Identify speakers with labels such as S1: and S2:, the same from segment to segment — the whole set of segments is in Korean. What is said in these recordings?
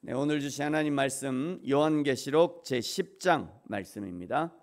S1: 네, 오늘 주신 하나님 말씀 요한계시록 제10장 말씀입니다.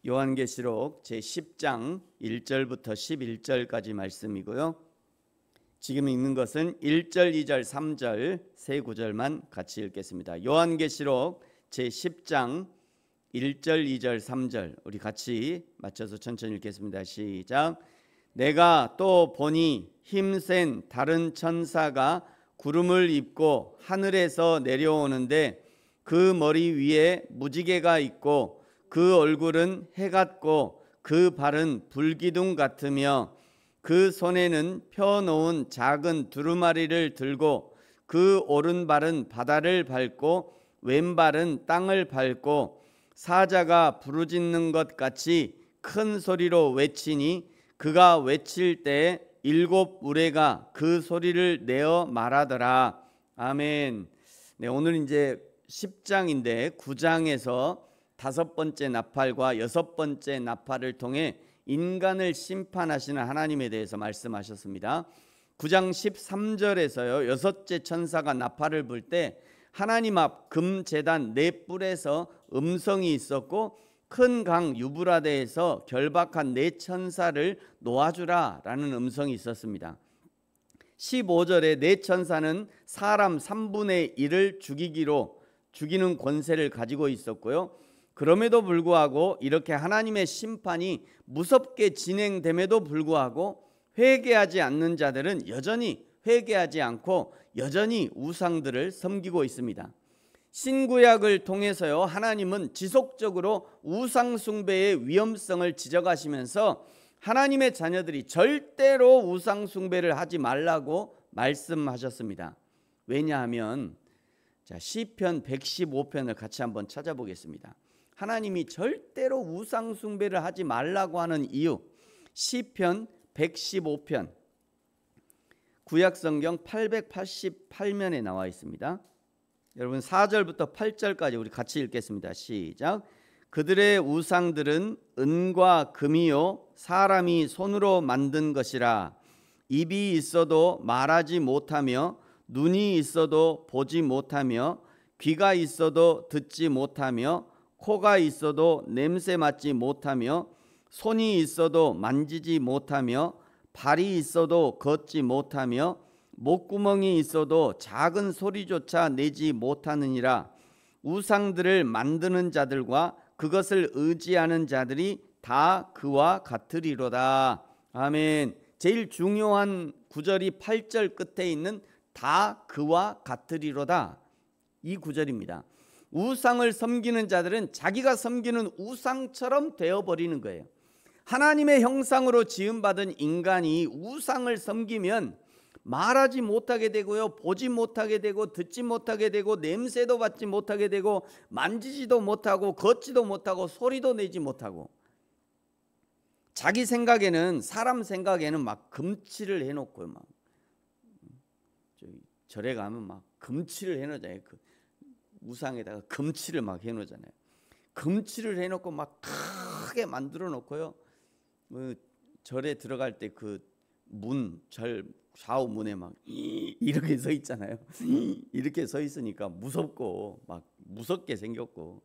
S1: 요한계시록 제10장 1절부터 11절까지 말씀이고요. 지금 읽는 것은 1절, 2절, 3절 세 구절만 같이 읽겠습니다. 요한계시록 제10장 1절, 2절, 3절 우리 같이 맞춰서 천천히 읽겠습니다. 시작. 내가 또 보니 힘센 다른 천사가 구름을 입고 하늘에서 내려오는데 그 머리 위에 무지개가 있고 그 얼굴은 해 같고 그 발은 불기둥 같으며 그 손에는 펴놓은 작은 두루마리를 들고 그 오른발은 바다를 밟고 왼발은 땅을 밟고 사자가 부르짖는 것 같이 큰 소리로 외치니 그가 외칠 때 일곱 우레가 그 소리를 내어 말하더라. 아멘. 네, 오늘 이제 10장인데 9장에서 5번째 나팔과 6번째 나팔을 통해 인간을 심판하시는 하나님에 대해서 말씀하셨습니다. 9장 13절에서요 6째 천사가 나팔을 불 때 하나님 앞 금제단 4뿔에서 음성이 있었고 큰 강 유브라데에서 결박한 4천사를 놓아주라 라는 음성이 있었습니다. 15절에 4천사는 사람 3분의 1을 죽이는 권세를 가지고 있었고요. 그럼에도 불구하고 이렇게 하나님의 심판이 무섭게 진행됨에도 불구하고 회개하지 않는 자들은 여전히 회개하지 않고 여전히 우상들을 섬기고 있습니다. 신구약을 통해서요 하나님은 지속적으로 우상 숭배의 위험성을 지적하시면서 하나님의 자녀들이 절대로 우상 숭배를 하지 말라고 말씀하셨습니다. 왜냐하면 시편 115편을 같이 한번 찾아보겠습니다. 하나님이 절대로 우상 숭배를 하지 말라고 하는 이유, 시편 115편 구약성경 888면에 나와 있습니다. 여러분 4절부터 8절까지 우리 같이 읽겠습니다. 시작. 그들의 우상들은 은과 금이요 사람이 손으로 만든 것이라. 입이 있어도 말하지 못하며 눈이 있어도 보지 못하며 귀가 있어도 듣지 못하며 코가 있어도 냄새 맡지 못하며 손이 있어도 만지지 못하며 발이 있어도 걷지 못하며 목구멍이 있어도 작은 소리조차 내지 못하느니라. 우상들을 만드는 자들과 그것을 의지하는 자들이 다 그와 같으리로다. 아멘. 제일 중요한 구절이 8절 끝에 있는 다 그와 같으리로다 이 구절입니다. 우상을 섬기는 자들은 자기가 섬기는 우상처럼 되어버리는 거예요. 하나님의 형상으로 지음받은 인간이 우상을 섬기면 말하지 못하게 되고요, 보지 못하게 되고 듣지 못하게 되고 냄새도 맡지 못하게 되고 만지지도 못하고 걷지도 못하고 소리도 내지 못하고 자기 생각에는 사람 생각에는 막 금치를 해놓고 막 절에 가면 막 금치를 해놓잖아요. 그 우상에다가 금치를 막 해놓잖아요. 금치를 해놓고 막 크게 만들어 놓고요. 절에 들어갈 때 그 절 좌우 문에 막 이렇게 서 있잖아요. 이렇게 서 있으니까 무섭고 막 무섭게 생겼고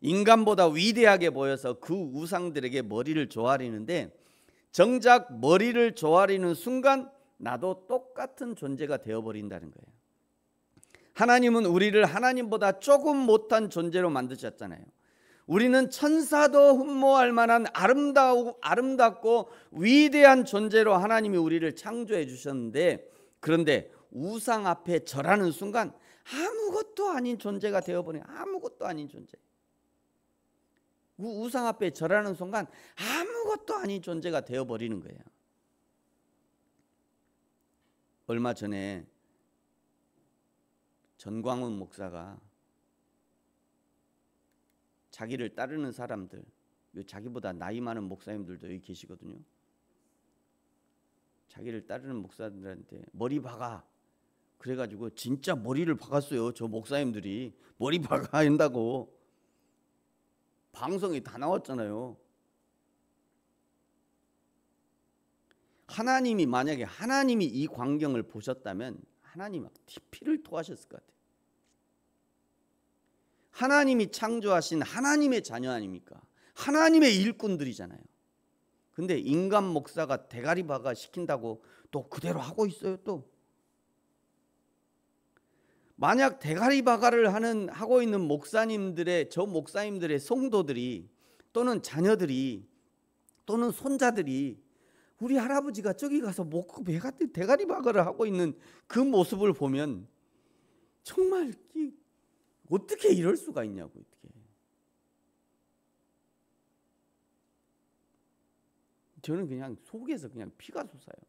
S1: 인간보다 위대하게 보여서 그 우상들에게 머리를 조아리는데 정작 머리를 조아리는 순간 나도 똑같은 존재가 되어버린다는 거예요. 하나님은 우리를 하나님보다 조금 못한 존재로 만드셨잖아요. 우리는 천사도 흠모할 만한 아름답고 위대한 존재로 하나님이 우리를 창조해 주셨는데 그런데 우상 앞에 절하는 순간 아무것도 아닌 존재가 되어버린 아무것도 아닌 존재. 우상 앞에 절하는 순간 아무것도 아닌 존재가 되어버리는 거예요. 얼마 전에 전광훈 목사가 자기를 따르는 사람들, 자기보다 나이 많은 목사님들도 여기 계시거든요. 자기를 따르는 목사들한테 머리 박아 그래가지고 진짜 머리를 박았어요. 저 목사님들이 머리 박아 한다고 방송에 다 나왔잖아요. 하나님이 만약에 하나님이 이 광경을 보셨다면 하나님 피를 토하셨을 것 같아요. 하나님이 창조하신 하나님의 자녀 아닙니까? 하나님의 일꾼들이잖아요. 근데 인간 목사가 대가리 박아 시킨다고 또 그대로 하고 있어요. 또 만약 대가리 박아를 하고 있는 목사님들의 성도들이 또는 자녀들이 또는 손자들이 우리 할아버지가 저기 가서 대가리 박아를 하고 있는 그 모습을 보면 정말 어떻게 이럴 수가 있냐고. 어떻게. 저는 그냥 속에서 그냥 피가 솟아요.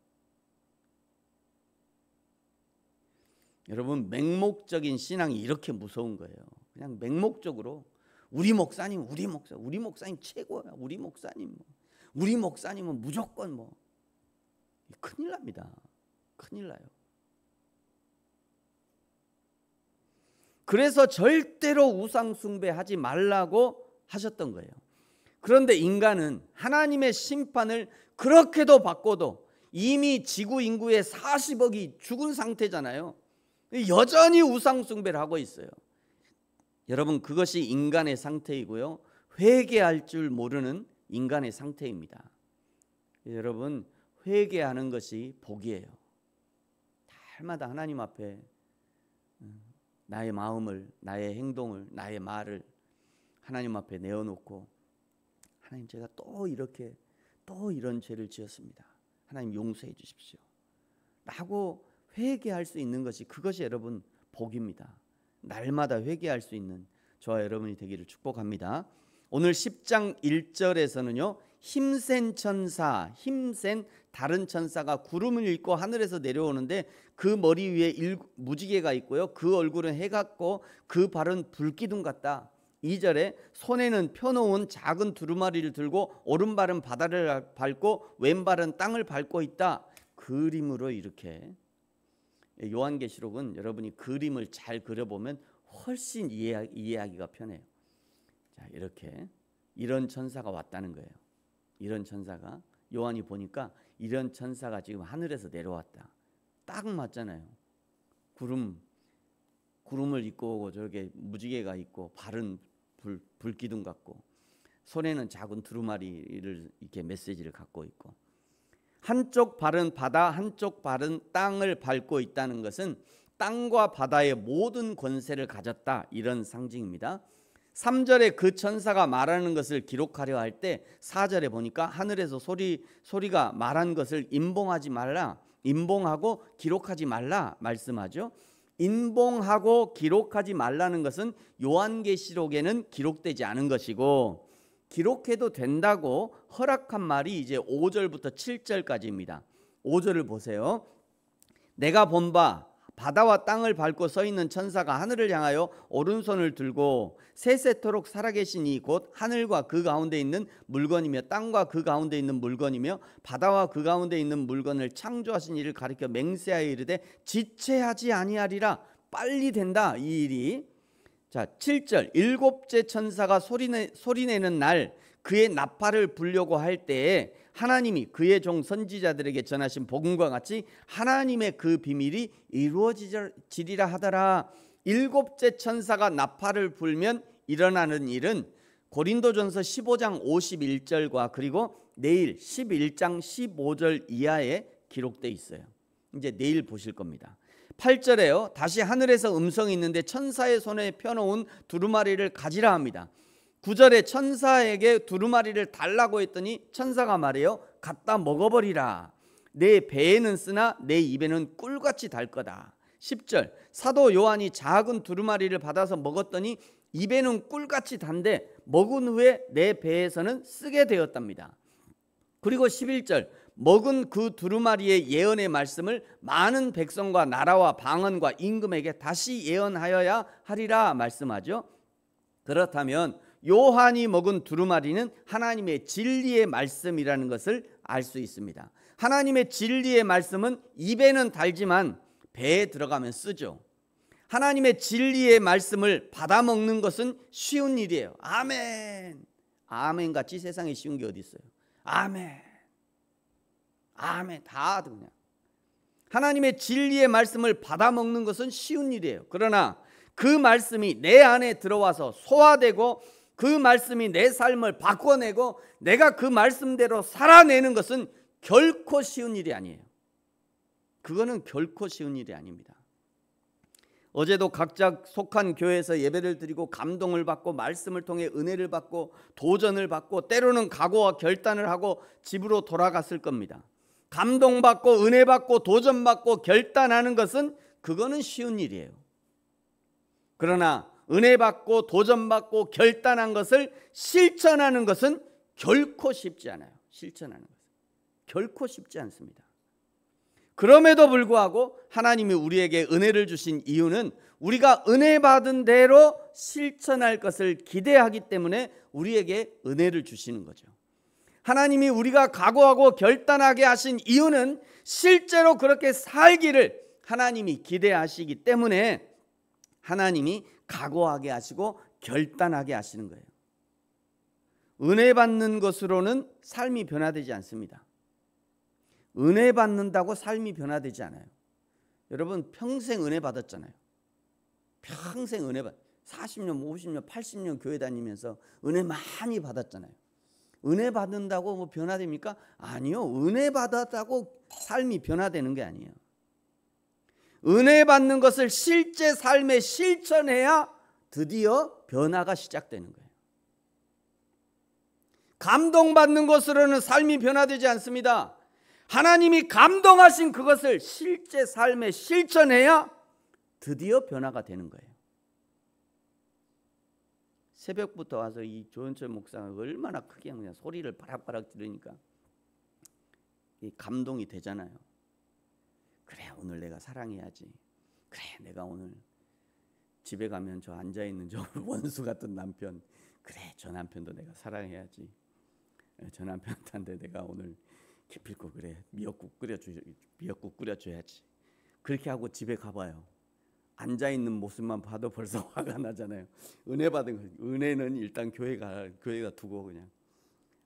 S1: 여러분, 맹목적인 신앙이 이렇게 무서운 거예요. 그냥 맹목적으로 우리 목사님 최고야. 우리 목사님은 무조건 큰일 납니다. 큰일 나요. 그래서 절대로 우상 숭배하지 말라고 하셨던 거예요. 그런데 인간은 하나님의 심판을 그렇게도 받고도 이미 지구 인구의 40억이 죽은 상태잖아요. 여전히 우상 숭배를 하고 있어요. 여러분, 그것이 인간의 상태이고요. 회개할 줄 모르는 인간의 상태입니다. 여러분, 회개하는 것이 복이에요. 날마다 하나님 앞에 나의 마음을, 나의 행동을, 나의 말을 하나님 앞에 내어놓고, 하나님, 제가 또 이런 죄를 지었습니다. 하나님 용서해 주십시오 라고 회개할 수 있는 것이, 그것이 여러분 복입니다. 날마다 회개할 수 있는 저와 여러분이 되기를 축복합니다. 오늘 10장 1절에서는요, 힘센 다른 천사가 구름을 입고 하늘에서 내려오는데 그 머리 위에 무지개가 있고요, 그 얼굴은 해 같고 그 발은 불기둥 같다. 2절에 손에는 펴놓은 작은 두루마리를 들고 오른발은 바다를 밟고 왼발은 땅을 밟고 있다. 그림으로 이렇게, 요한계시록은 여러분이 그림을 잘 그려보면 훨씬 이해하기가 편해요. 자, 이렇게 이런 천사가 왔다는 거예요. 이런 천사가, 요한이 보니까 이런 천사가 지금 하늘에서 내려왔다. 딱 맞잖아요. 구름을 입고 오고 저렇게 무지개가 있고 발은 불기둥 같고 손에는 작은 두루마리를 이렇게 메시지를 갖고 있고, 한쪽 발은 바다 한쪽 발은 땅을 밟고 있다는 것은 땅과 바다의 모든 권세를 가졌다, 이런 상징입니다. 3절에 그 천사가 말하는 것을 기록하려 할 때 4절에 보니까 하늘에서 소리가 말한 것을 인봉하고 기록하지 말라 말씀하죠. 인봉하고 기록하지 말라는 것은 요한계시록에는 기록되지 않은 것이고, 기록해도 된다고 허락한 말이 이제 5절부터 7절까지입니다. 5절을 보세요. 내가 본 바 바다와 땅을 밟고 서 있는 천사가 하늘을 향하여 오른손을 들고 세세토록 살아계신 이 곧 하늘과 그 가운데 있는 물건이며 땅과 그 가운데 있는 물건이며 바다와 그 가운데 있는 물건을 창조하신 이를 가리켜 맹세하여 이르되 지체하지 아니하리라. 빨리 된다, 이 일이. 자, 7절, 일곱째 천사가 소리내는 날 그의 나팔을 불려고 할 때에 하나님이 그의 종 선지자들에게 전하신 복음과 같이 하나님의 그 비밀이 이루어지리라 하더라. 일곱째 천사가 나팔을 불면 일어나는 일은 고린도전서 15장 51절과 그리고 내일 11장 15절 이하에 기록되어 있어요. 이제 내일 보실 겁니다. 8절에요, 다시 하늘에서 음성이 있는데 천사의 손에 펴놓은 두루마리를 가지라 합니다. 9절에 천사에게 두루마리를 달라고 했더니 천사가 말해요, 갖다 먹어버리라. 내 배에는 쓰나 내 입에는 꿀같이 달 거다. 10절, 사도 요한이 작은 두루마리를 받아서 먹었더니 입에는 꿀같이 단데 먹은 후에 내 배에서는 쓰게 되었답니다. 그리고 11절, 먹은 그 두루마리의 예언의 말씀을 많은 백성과 나라와 방언과 임금에게 다시 예언하여야 하리라 말씀하죠. 그렇다면 요한이 먹은 두루마리는 하나님의 진리의 말씀이라는 것을 알 수 있습니다. 하나님의 진리의 말씀은 입에는 달지만 배에 들어가면 쓰죠. 하나님의 진리의 말씀을 받아먹는 것은 쉬운 일이에요. 아멘. 아멘같이 세상에 쉬운 게 어디 있어요. 아멘. 아멘. 다 그냥. 하나님의 진리의 말씀을 받아먹는 것은 쉬운 일이에요. 그러나 그 말씀이 내 안에 들어와서 소화되고 그 말씀이 내 삶을 바꿔내고 내가 그 말씀대로 살아내는 것은 결코 쉬운 일이 아니에요. 그거는 결코 쉬운 일이 아닙니다. 어제도 각자 속한 교회에서 예배를 드리고 감동을 받고 말씀을 통해 은혜를 받고 도전을 받고 때로는 각오와 결단을 하고 집으로 돌아갔을 겁니다. 감동받고 은혜 받고 도전 받고 결단하는 것은 그거는 쉬운 일이에요. 그러나 은혜 받고 도전 받고 결단한 것을 실천하는 것은 결코 쉽지 않아요. 실천하는 것은 결코 쉽지 않습니다. 그럼에도 불구하고 하나님이 우리에게 은혜를 주신 이유는 우리가 은혜 받은 대로 실천할 것을 기대하기 때문에 우리에게 은혜를 주시는 거죠. 하나님이 우리가 각오하고 결단하게 하신 이유는 실제로 그렇게 살기를 하나님이 기대하시기 때문에 하나님이 각오하게 하시고 결단하게 하시는 거예요. 은혜 받는 것으로는 삶이 변화되지 않습니다. 은혜 받는다고 삶이 변화되지 않아요. 여러분 평생 은혜 받았잖아요. 평생 은혜 40년, 50년, 80년 교회 다니면서 은혜 많이 받았잖아요. 은혜 받는다고 뭐 변화됩니까? 아니요. 은혜 받았다고 삶이 변화되는 게 아니에요. 은혜 받는 것을 실제 삶에 실천해야 드디어 변화가 시작되는 거예요. 감동받는 것으로는 삶이 변화되지 않습니다. 하나님이 감동하신 그것을 실제 삶에 실천해야 드디어 변화가 되는 거예요. 새벽부터 와서 이 조현철 목사가 얼마나 크게 그냥 소리를 바락바락 들으니까 감동이 되잖아요. 그래, 오늘 내가 사랑해야지. 그래, 내가 오늘 집에 가면 저 앉아있는 저 원수 같은 남편, 그래, 저 남편도 내가 사랑해야지. 저 남편한테 내가 오늘 기필코 그래 미역국 끓여줘야지. 그렇게 하고 집에 가봐요. 앉아있는 모습만 봐도 벌써 화가 나잖아요. 은혜 받은 거, 은혜는 일단 교회가 두고 그냥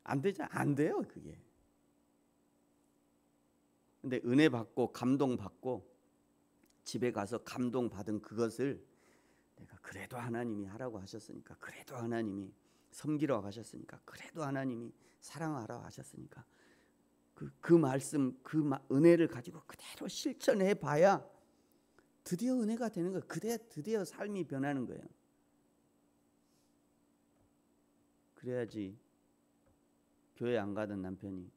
S1: 안 돼요 그게. 근데 은혜 받고 감동 받고 집에 가서 감동 받은 그것을 내가 그래도 하나님이 하라고 하셨으니까, 그래도 하나님이 섬기러 가셨으니까, 그래도 하나님이 사랑하라고 하셨으니까 그 말씀, 은혜를 가지고 그대로 실천해 봐야 드디어 은혜가 되는 거예요. 드디어 삶이 변하는 거예요. 그래야지 교회 안 가던 남편이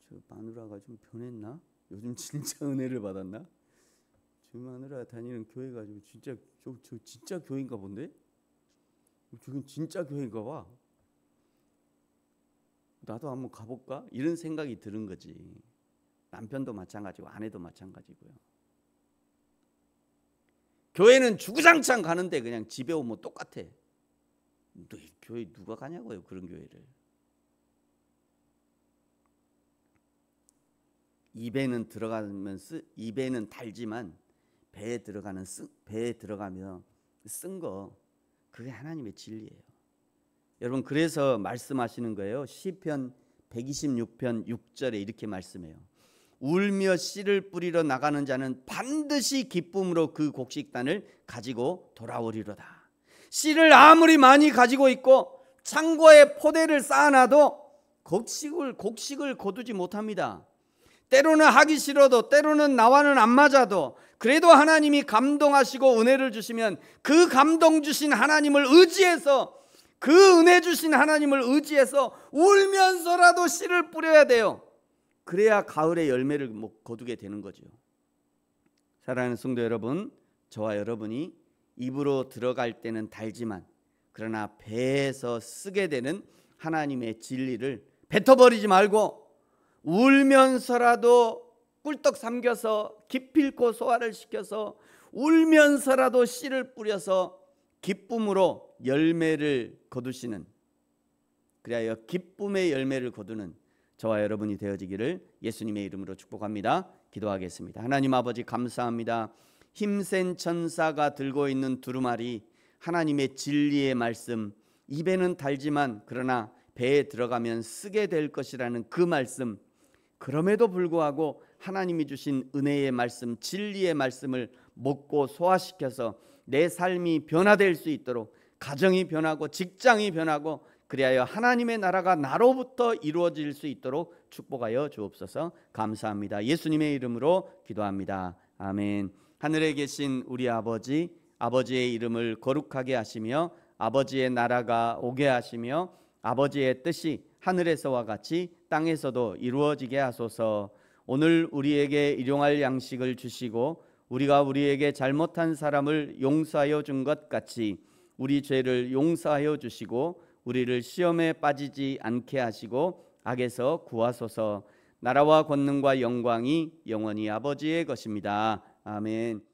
S1: 저 마누라가 좀 변했나? 요즘 진짜 은혜를 받았나? 저 마누라 다니는 교회 가지고 진짜 저 진짜 교회인가 본데? 저긴 진짜 교회인가 봐. 나도 한번 가볼까? 이런 생각이 드는 거지. 남편도 마찬가지고 아내도 마찬가지고요. 교회는 주구장창 가는데 그냥 집에 오면 똑같아. 너 교회 누가 가냐고요, 그런 교회를. 입에는 달지만 배에 들어가면 쓴 거, 그게 하나님의 진리예요. 여러분, 그래서 말씀하시는 거예요. 시편 126편 6절에 이렇게 말씀해요. 울며 씨를 뿌리러 나가는 자는 반드시 기쁨으로 그 곡식단을 가지고 돌아오리로다. 씨를 아무리 많이 가지고 있고 창고에 포대를 쌓아놔도 곡식을 거두지 못합니다. 때로는 하기 싫어도, 때로는 나와는 안 맞아도, 그래도 하나님이 감동하시고 은혜를 주시면 그 감동 주신 하나님을 의지해서, 그 은혜 주신 하나님을 의지해서 울면서라도 씨를 뿌려야 돼요. 그래야 가을에 열매를 거두게 되는 거죠. 사랑하는 성도 여러분, 저와 여러분이 입으로 들어갈 때는 달지만 그러나 배에서 쓰게 되는 하나님의 진리를 뱉어버리지 말고 울면서라도 꿀떡 삼겨서 기필코 소화를 시켜서 울면서라도 씨를 뿌려서 기쁨으로 열매를 거두시는, 그리하여 기쁨의 열매를 거두는 저와 여러분이 되어지기를 예수님의 이름으로 축복합니다. 기도하겠습니다. 하나님 아버지, 감사합니다. 힘센 천사가 들고 있는 두루마리, 하나님의 진리의 말씀, 입에는 달지만 그러나 배에 들어가면 쓰게 될 것이라는 그 말씀, 그럼에도 불구하고 하나님이 주신 은혜의 말씀, 진리의 말씀을 먹고 소화시켜서 내 삶이 변화될 수 있도록, 가정이 변하고 직장이 변하고, 그리하여 하나님의 나라가 나로부터 이루어질 수 있도록 축복하여 주옵소서. 감사합니다. 예수님의 이름으로 기도합니다. 아멘. 하늘에 계신 우리 아버지, 아버지의 이름을 거룩하게 하시며 아버지의 나라가 오게 하시며 아버지의 뜻이 하늘에서와 같이 땅에서도 이루어지게 하소서. 오늘 우리에게 일용할 양식을 주시고 우리가 우리에게 잘못한 사람을 용서하여 준 것 같이 우리 죄를 용서하여 주시고 우리를 시험에 빠지지 않게 하시고 악에서 구하소서. 나라와 권능과 영광이 영원히 아버지의 것입니다. 아멘.